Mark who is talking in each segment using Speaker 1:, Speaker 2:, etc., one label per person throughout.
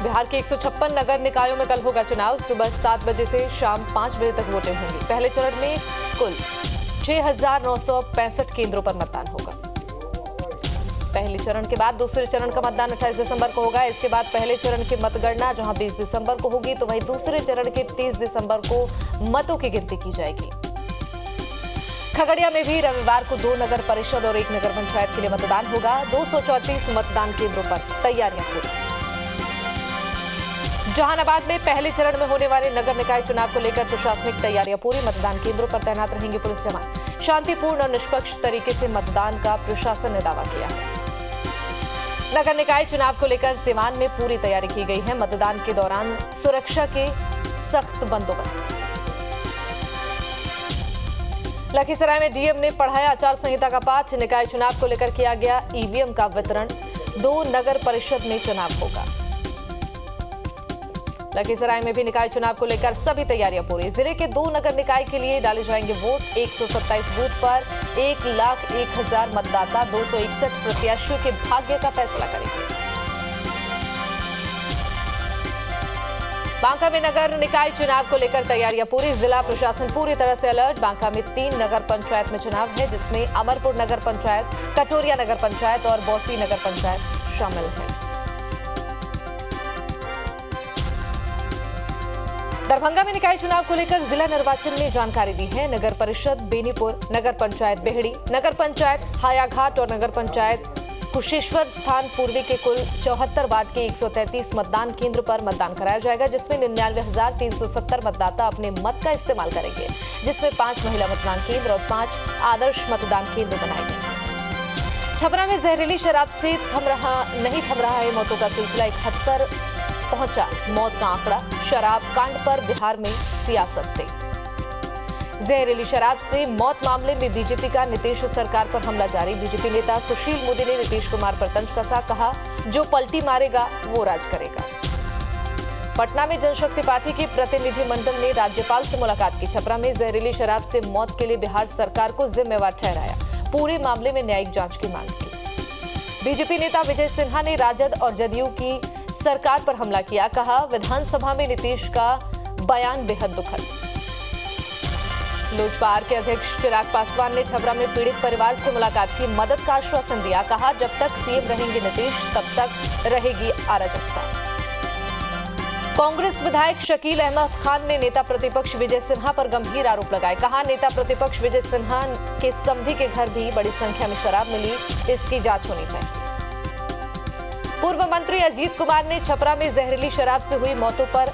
Speaker 1: बिहार के 156 नगर निकायों में कल होगा चुनाव। सुबह 7 बजे से शाम 5 बजे तक वोटिंग होंगी। पहले चरण में कुल 6,965 केंद्रों पर मतदान होगा। पहले चरण के बाद दूसरे चरण का मतदान 28 दिसंबर को होगा। इसके बाद पहले चरण की मतगणना जहां 20 दिसंबर को होगी, तो वहीं दूसरे चरण के 30 दिसंबर को मतों की गिनती की जाएगी। खगड़िया में भी रविवार को 2 नगर परिषद और 1 नगर पंचायत के लिए मतदान होगा। 234 मतदान केंद्रों पर तैयारियां पूरी। जहानाबाद में पहले चरण में होने वाले नगर निकाय चुनाव को लेकर प्रशासनिक तैयारियां पूरी। मतदान केंद्रों पर तैनात रहेंगे पुलिस जवान। शांतिपूर्ण और निष्पक्ष तरीके से मतदान का प्रशासन ने दावा किया है। नगर निकाय चुनाव को लेकर सिवान में पूरी तैयारी की गई है। मतदान के दौरान सुरक्षा के सख्त बंदोबस्त। लखीसराय में डीएम ने पढ़ाया आचार संहिता का पाठ। निकाय चुनाव को लेकर किया गया ईवीएम का वितरण। 2 नगर परिषद में चुनाव होगा। लखीसराय में भी निकाय चुनाव को लेकर सभी तैयारियां पूरी। जिले के 2 नगर निकाय के लिए डाले जाएंगे वोट। 127 बूथ पर 1,01,000 मतदाता 261 प्रत्याशियों के भाग्य का फैसला करेंगे। बांका में नगर निकाय चुनाव को लेकर तैयारियां पूरी। जिला प्रशासन पूरी तरह से अलर्ट। बांका में 3 नगर पंचायत में चुनाव है, जिसमें अमरपुर नगर पंचायत, कटोरिया नगर पंचायत और बौसी नगर पंचायत शामिल है। दरभंगा में निकाय चुनाव को लेकर जिला निर्वाचन ने जानकारी दी है। नगर परिषद बेनीपुर, नगर पंचायत बेहड़ी, नगर पंचायत हायाघाट और नगर पंचायत कुशेश्वर स्थान पूर्वी के कुल 74 वार्ड के 133 मतदान केंद्र पर मतदान कराया जाएगा, जिसमें 99,370 मतदाता अपने मत का इस्तेमाल करेंगे, जिसमें 5 महिला मतदान केंद्र और 5 आदर्श मतदान केंद्र बनाए गए। छपरा में जहरीली शराब से नहीं थम रहा है मौतों का सिलसिला। 71 पहुंचा मौत का आंकड़ा। शराब कांड पर बिहार में सियासत तेज। जहरीली शराब से मौत मामले में बीजेपी का नीतीश सरकार पर हमला जारी। बीजेपी नेता सुशील मोदी ने नीतीश कुमार पर तंज कसा। कहा, जो पलटी मारेगा वो राज करेगा। पटना में जनशक्ति पार्टी के प्रतिनिधिमंडल ने राज्यपाल से मुलाकात की। छपरा में जहरीली शराब से मौत के लिए बिहार सरकार को जिम्मेवार ठहराया। पूरे मामले में न्यायिक जांच की मांग की। बीजेपी नेता विजय सिन्हा ने राजद और जदयू की सरकार पर हमला किया। कहा, विधानसभा में नीतीश का बयान बेहद दुखद। लोजपा के अध्यक्ष चिराग पासवान ने छपरा में पीड़ित परिवार से मुलाकात की। मदद का आश्वासन दिया। कहा, जब तक सीएम रहेंगे नीतीश, तब तक रहेगी अराजकता। कांग्रेस विधायक शकील अहमद खान ने नेता प्रतिपक्ष विजय सिन्हा पर गंभीर आरोप लगाए। कहा, नेता प्रतिपक्ष विजय सिन्हा के समधी के घर भी बड़ी संख्या में शराब मिली, इसकी जांच होनी चाहिए। पूर्व मंत्री अजीत कुमार ने छपरा में जहरीली शराब से हुई मौतों पर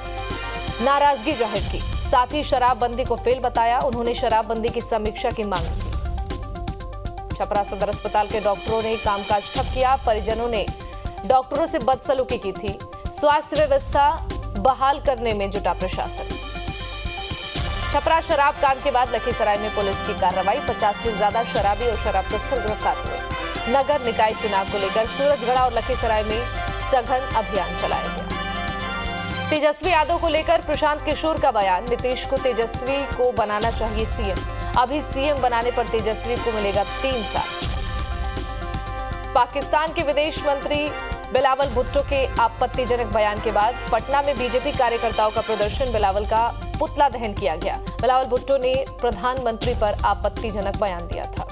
Speaker 1: नाराजगी जाहिर की। साथ ही शराबबंदी को फेल बताया। उन्होंने शराबबंदी की समीक्षा की मांग की। छपरा सदर अस्पताल के डॉक्टरों ने कामकाज ठप किया। परिजनों ने डॉक्टरों से बदसलूकी की थी। स्वास्थ्य व्यवस्था बहाल करने में जुटा प्रशासन। छपरा शराब कांड के बाद लखीसराय में पुलिस की कार्रवाई। 50 से ज्यादा शराबी और शराब तस्कर गिरफ्तार हुए। नगर निकाय चुनाव को लेकर सूरजगढ़ और लखीसराय में सघन अभियान चलाया गया। तेजस्वी यादव को लेकर प्रशांत किशोर का बयान। नीतीश को तेजस्वी को बनाना चाहिए सीएम। अभी सीएम बनाने पर तेजस्वी को मिलेगा 3 साल। पाकिस्तान के विदेश मंत्री बिलावल भुट्टो के आपत्तिजनक बयान के बाद पटना में बीजेपी कार्यकर्ताओं का प्रदर्शन। बिलावल का पुतला दहन किया गया। बिलावल भुट्टो ने प्रधानमंत्री पर आपत्तिजनक बयान दिया था।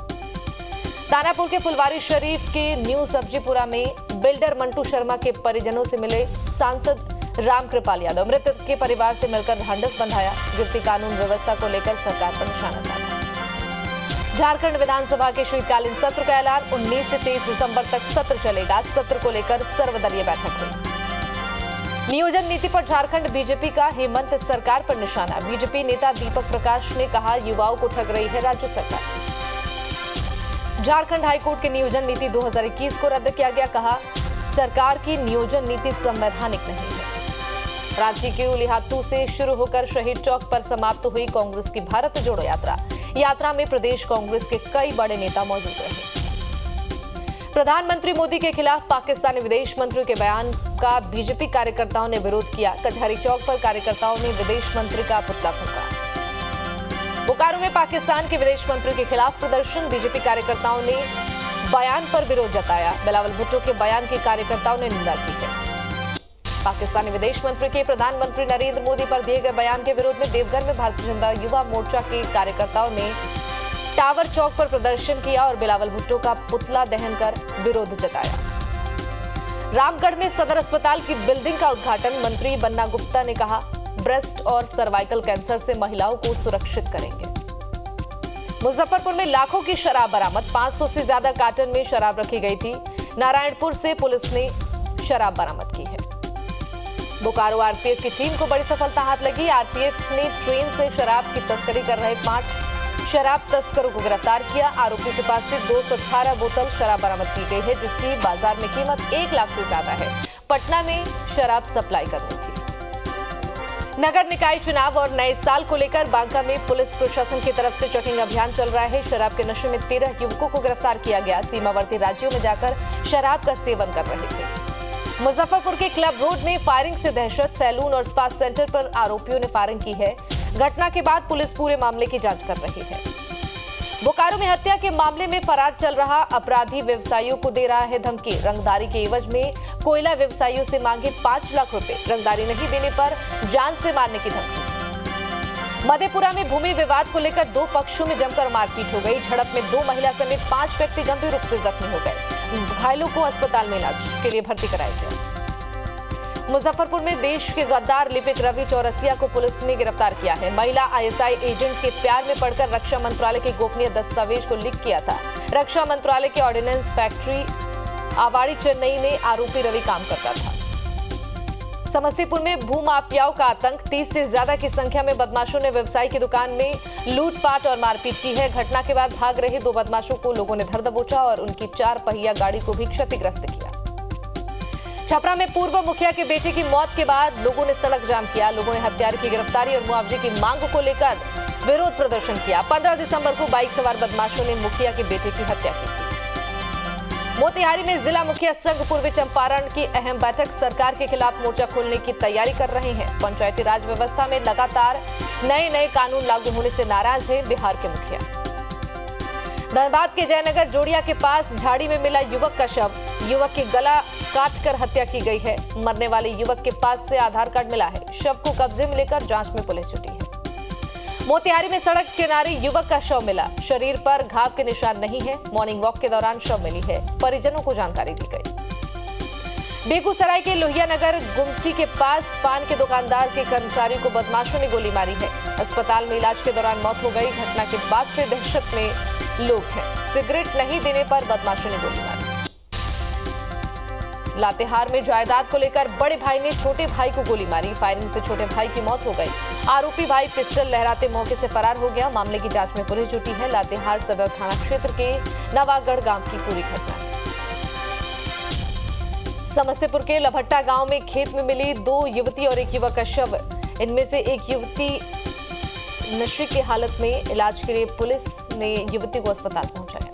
Speaker 1: दानापुर के फुलवारी शरीफ के न्यू सब्जीपुरा में बिल्डर मंटू शर्मा के परिजनों से मिले सांसद रामकृपाल यादव। मृतक के परिवार से मिलकर ढांढस बंधाया। गिरती कानून व्यवस्था को लेकर सरकार पर निशाना साधा। झारखंड विधानसभा के शीतकालीन सत्र का ऐलान। 19 से 23 दिसंबर तक सत्र चलेगा। सत्र को लेकर सर्वदलीय बैठक हुई। नियोजन नीति पर झारखंड बीजेपी का हेमंत सरकार पर निशाना। बीजेपी नेता दीपक प्रकाश ने कहा, युवाओं को ठग रही है राज्य सरकार। झारखंड हाईकोर्ट की नियोजन नीति 2021 को रद्द किया गया। कहा, सरकार की नियोजन नीति संवैधानिक नहीं है। रांची के उलिहातू से शुरू होकर शहीद चौक पर समाप्त हुई कांग्रेस की भारत जोड़ो यात्रा। यात्रा में प्रदेश कांग्रेस के कई बड़े नेता मौजूद रहे। प्रधानमंत्री मोदी के खिलाफ पाकिस्तानी विदेश मंत्री के बयान का बीजेपी कार्यकर्ताओं ने विरोध किया। कचहरी चौक पर कार्यकर्ताओं ने विदेश मंत्री का पुतला फूंका। बोकारो में पाकिस्तान के विदेश मंत्री के खिलाफ प्रदर्शन। बीजेपी कार्यकर्ताओं ने बयान पर विरोध जताया। बिलावल भुट्टो के बयान की कार्यकर्ताओं ने निंदा की है। पाकिस्तानी विदेश मंत्री के प्रधानमंत्री नरेंद्र मोदी पर दिए गए बयान के विरोध में देवघर में भारतीय जनता युवा मोर्चा के कार्यकर्ताओं ने टावर चौक पर प्रदर्शन किया और बिलावल भुट्टो का पुतला दहन कर विरोध जताया। रामगढ़ में सदर अस्पताल की बिल्डिंग का उद्घाटन मंत्री बन्ना गुप्ता ने कहा, ब्रेस्ट और सर्वाइकल कैंसर से महिलाओं को सुरक्षित करेंगे। मुजफ्फरपुर में लाखों की शराब बरामद, 500 से ज्यादा कार्टन में शराब रखी गई थी। नारायणपुर से पुलिस ने शराब बरामद की है। बोकारो आरपीएफ की टीम को बड़ी सफलता हाथ लगी। आरपीएफ ने ट्रेन से शराब की तस्करी कर रहे 5 शराब तस्करों को गिरफ्तार किया। आरोपियों के पास से 218 बोतल शराब बरामद की गई है, जिसकी बाजार में कीमत 1 लाख से ज्यादा है। पटना में शराब सप्लाई करनी थी। नगर निकाय चुनाव और नए साल को लेकर बांका में पुलिस प्रशासन की तरफ से चेकिंग अभियान चल रहा है। शराब के नशे में 13 युवकों को गिरफ्तार किया गया। सीमावर्ती राज्यों में जाकर शराब का सेवन कर रहे थे। मुजफ्फरपुर के क्लब रोड में फायरिंग से दहशत, सैलून और स्पा सेंटर पर आरोपियों ने फायरिंग की है। घटना के बाद पुलिस पूरे मामले की जांच कर रही है। बोकारो में हत्या के मामले में फरार चल रहा अपराधी व्यवसायियों को दे रहा है धमकी। रंगदारी के एवज में कोयला व्यवसायियों से मांगे 5 लाख रुपए। रंगदारी नहीं देने पर जान से मारने की धमकी। मधेपुरा में भूमि विवाद को लेकर 2 पक्षों में जमकर मारपीट हो गई। झड़प में 2 महिला समेत 5 व्यक्ति गंभीर रूप से जख्मी हो गए। घायलों को अस्पताल में इलाज के लिए भर्ती कराया गया। मुजफ्फरपुर में देश के गद्दार लिपिक रवि चौरसिया को पुलिस ने गिरफ्तार किया है। महिला आईएसआई एजेंट के प्यार में पड़कर रक्षा मंत्रालय के गोपनीय दस्तावेज को लीक किया था। रक्षा मंत्रालय के ऑर्डिनेंस फैक्ट्री आवाड़ी चेन्नई में आरोपी रवि काम करता था। समस्तीपुर में भूमाफियाओं का आतंक, 30 से ज्यादा की संख्या में बदमाशों ने व्यवसायी की दुकान में लूटपाट और मारपीट की है। घटना के बाद भाग रहे 2 बदमाशों को लोगों ने धर दबोचा और उनकी 4 पहिया गाड़ी को भी क्षतिग्रस्त किया। छपरा में पूर्व मुखिया के बेटे की मौत के बाद लोगों ने सड़क जाम किया। लोगों ने हत्यारे की गिरफ्तारी और मुआवजे की मांग को लेकर विरोध प्रदर्शन किया। 15 दिसंबर को बाइक सवार बदमाशों ने मुखिया के बेटे की हत्या की थी। मोतिहारी में जिला मुखिया संघ पूर्वी चंपारण की अहम बैठक, सरकार के खिलाफ मोर्चा खोलने की तैयारी कर रहे हैं। पंचायती राज व्यवस्था में लगातार नए कानून लागू होने से नाराज है बिहार के मुखिया। धनबाद के जयनगर जोड़िया के पास झाड़ी में मिला युवक का शव। युवक की गला काटकर हत्या की गई है। मरने वाले युवक के पास से आधार कार्ड मिला है। शव को कब्जे में लेकर जांच में पुलिस जुटी है। मोतिहारी में सड़क किनारे युवक का शव मिला। शरीर पर घाव के निशान नहीं है। मॉर्निंग वॉक के दौरान शव मिली है। परिजनों को जानकारी दी गई। बेगूसराय के लोहिया नगर गुमटी के पास पान के दुकानदार के कर्मचारी को बदमाशों ने गोली मारी है। अस्पताल में इलाज के दौरान मौत हो गई। घटना के बाद से दहशत में लोग हैं। सिगरेट नहीं देने पर बदमाशों ने गोली मारी। लातेहार में जायदाद को लेकर बड़े भाई ने छोटे भाई को गोली मारी। फायरिंग से छोटे भाई की मौत हो गई। आरोपी भाई पिस्टल लहराते मौके से फरार हो गया। मामले की जांच में पुलिस जुटी है। लातेहार सदर थाना क्षेत्र के नवागढ़ गांव की पूरी घटना। समस्तीपुर के लभट्टा गांव में खेत में मिली 2 युवती और 1 युवक का शव। इनमें से एक युवती नशे की हालत में इलाज के लिए पुलिस ने युवती को अस्पताल पहुंचाया।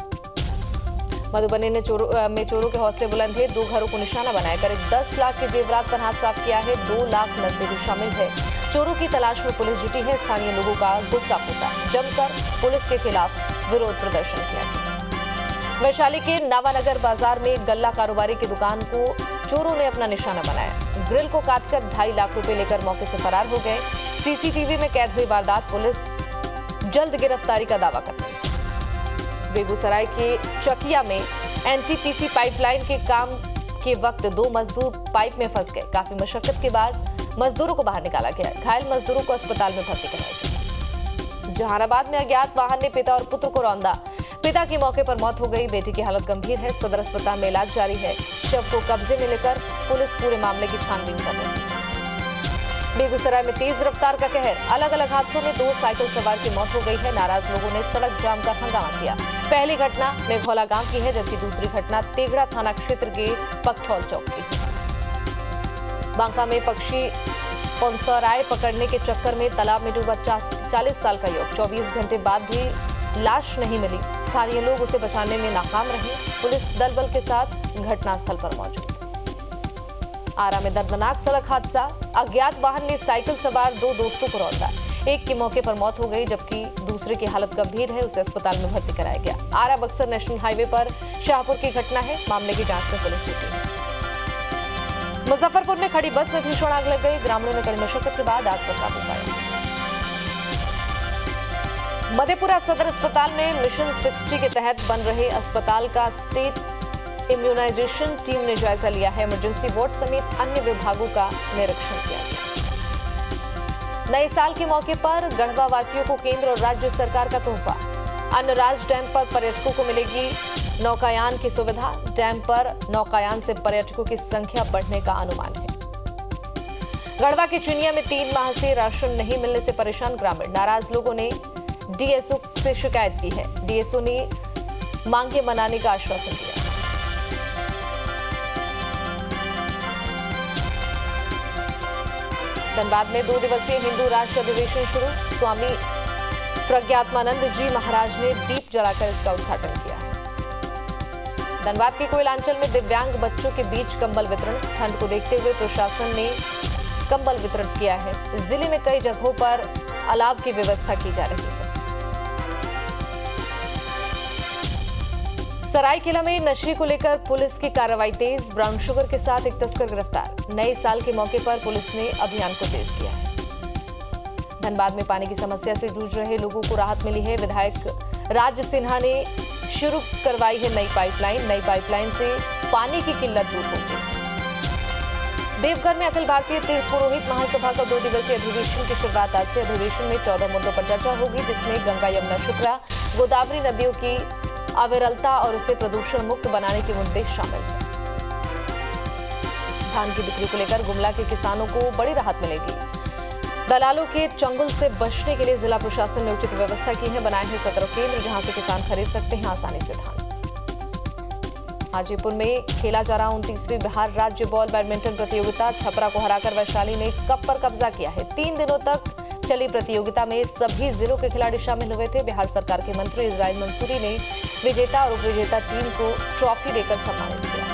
Speaker 1: मधुबनी में चोरों के हौसले बुलंद है। 2 घरों को निशाना बनाया करीब 10 लाख के जेवरात पर हाथ साफ किया है। 2 लाख नकदी भी शामिल है। चोरों की तलाश में पुलिस जुटी है। स्थानीय लोगों का गुस्सा फूटा। जमकर पुलिस के खिलाफ विरोध प्रदर्शन किया गया। वैशाली के नावानगर बाजार में गल्ला कारोबारी की दुकान को चोरों ने अपना निशाना बनाया। ग्रिल को काटकर 2.5 लाख रुपए लेकर मौके से फरार हो गए। सीसीटीवी में कैद हुई वारदात। पुलिस जल्द गिरफ्तारी का दावा करती है। बेगूसराय के चकिया में एनटीपीसी पाइपलाइन के काम के वक्त 2 मजदूर पाइप में फंस गए। काफी मशक्कत के बाद मजदूरों को बाहर निकाला गया। घायल मजदूरों को अस्पताल में भर्ती कराया गया। जहानाबाद में अज्ञात वाहन ने पिता और पुत्र को रौंदा। पिता की मौके पर मौत हो गई। बेटी की हालत गंभीर है। सदर अस्पताल में इलाज जारी है। शव को कब्जे में लेकर पुलिस पूरे मामले की छानबीन कर रही है। बेगूसराय में तेज रफ्तार का कहर। अलग अलग हादसों में 2 साइकिल सवार की मौत हो गई है। नाराज लोगों ने सड़क जाम कर हंगामा किया। पहली घटना मेघोला गांव की है, जबकि दूसरी घटना तेगड़ा थाना क्षेत्र के पकठौल चौक की है। बांका में पक्षी पौंसराय पकड़ने के चक्कर में तालाब में डूबा 40 साल का युवक। 24 घंटे बाद भी लाश नहीं मिली। स्थानीय लोग उसे बचाने में नाकाम रहे। पुलिस दल बल के साथ घटनास्थल पर मौजूद। आरा में दर्दनाक सड़क हादसा। अज्ञात वाहन ने साइकिल सवार 2 दोस्तों को रौंदा। एक की मौके पर मौत हो गई, जबकि दूसरे की हालत गंभीर है। उसे अस्पताल में भर्ती कराया गया। आरा बक्सर नेशनल हाईवे पर शाहपुर की घटना है। मामले की जांच में पुलिस जुटी है। मुजफ्फरपुर में खड़ी बस में भीषण आग लग गई। ग्रामीणों ने कड़ी मशक्कत के बाद आग पर काबू पाया। मधेपुरा सदर अस्पताल में मिशन 60 के तहत बन रहे अस्पताल का स्टेट इम्यूनाइजेशन टीम ने जायजा लिया है। इमरजेंसी वार्ड समेत अन्य विभागों का निरीक्षण किया गया। नए साल के मौके पर गढ़वा वासियों को केंद्र और राज्य सरकार का तोहफा। अन्नराज डैम पर पर्यटकों को मिलेगी नौकायान की सुविधा। डैम पर नौकायान से पर्यटकों की संख्या बढ़ने का अनुमान है। गढ़वा के चुनिया में 3 माह से राशन नहीं मिलने से परेशान ग्रामीण। नाराज लोगों ने डीएसओ से शिकायत की है। डीएसओ ने मांगे मनाने का आश्वासन दिया। धनबाद में 2 दिवसीय हिंदू राष्ट्र अधिवेशन शुरू। स्वामी प्रज्ञात्मानंद जी महाराज ने दीप जलाकर इसका उद्घाटन किया है। धनबाद के कोयलांचल में दिव्यांग बच्चों के बीच कंबल वितरण। ठंड को देखते हुए प्रशासन ने कंबल वितरण किया है। जिले में कई जगहों पर अलाव की व्यवस्था की जा रही है। सरायकेला में नशे को लेकर पुलिस की कार्रवाई तेज। ब्राउन शुगर के साथ एक तस्कर गिरफ्तार। नए साल के मौके पर पुलिस ने अभियान को तेज किया है। धनबाद में पानी की समस्या से जूझ रहे लोगों को राहत मिली है। विधायक राज सिन्हा ने शुरू करवाई है नई पाइपलाइन। नई पाइपलाइन से पानी की किल्लत दूर होगी। देवघर में अखिल भारतीय तीर्थ पुरोहित महासभा का 2 दिवसीय अधिवेशन की शुरुआत आज से। अधिवेशन में 14 मुद्दों पर चर्चा होगी, जिसमें गंगा यमुना शुक्रा, गोदावरी नदियों की अविरलता और उसे प्रदूषण मुक्त बनाने के मुद्दे शामिल हैं। धान की बिक्री को लेकर गुमला के किसानों को बड़ी राहत मिलेगी। दलालों के चंगुल से बचने के लिए जिला प्रशासन ने उचित व्यवस्था की है। बनाए हैं 17 केंद्र, जहां से किसान खरीद सकते हैं आसानी से धान। हाजीपुर में खेला जा रहा 29वीं बिहार राज्य बॉल बैडमिंटन प्रतियोगिता। छपरा को हराकर वैशाली ने कप पर कब्जा किया है। 3 दिनों तक चली प्रतियोगिता में सभी जिलों के खिलाड़ी शामिल हुए थे। बिहार सरकार के मंत्री इजराइल मंसूरी ने विजेता और उपविजेता टीम को ट्रॉफी देकर सम्मानित किया।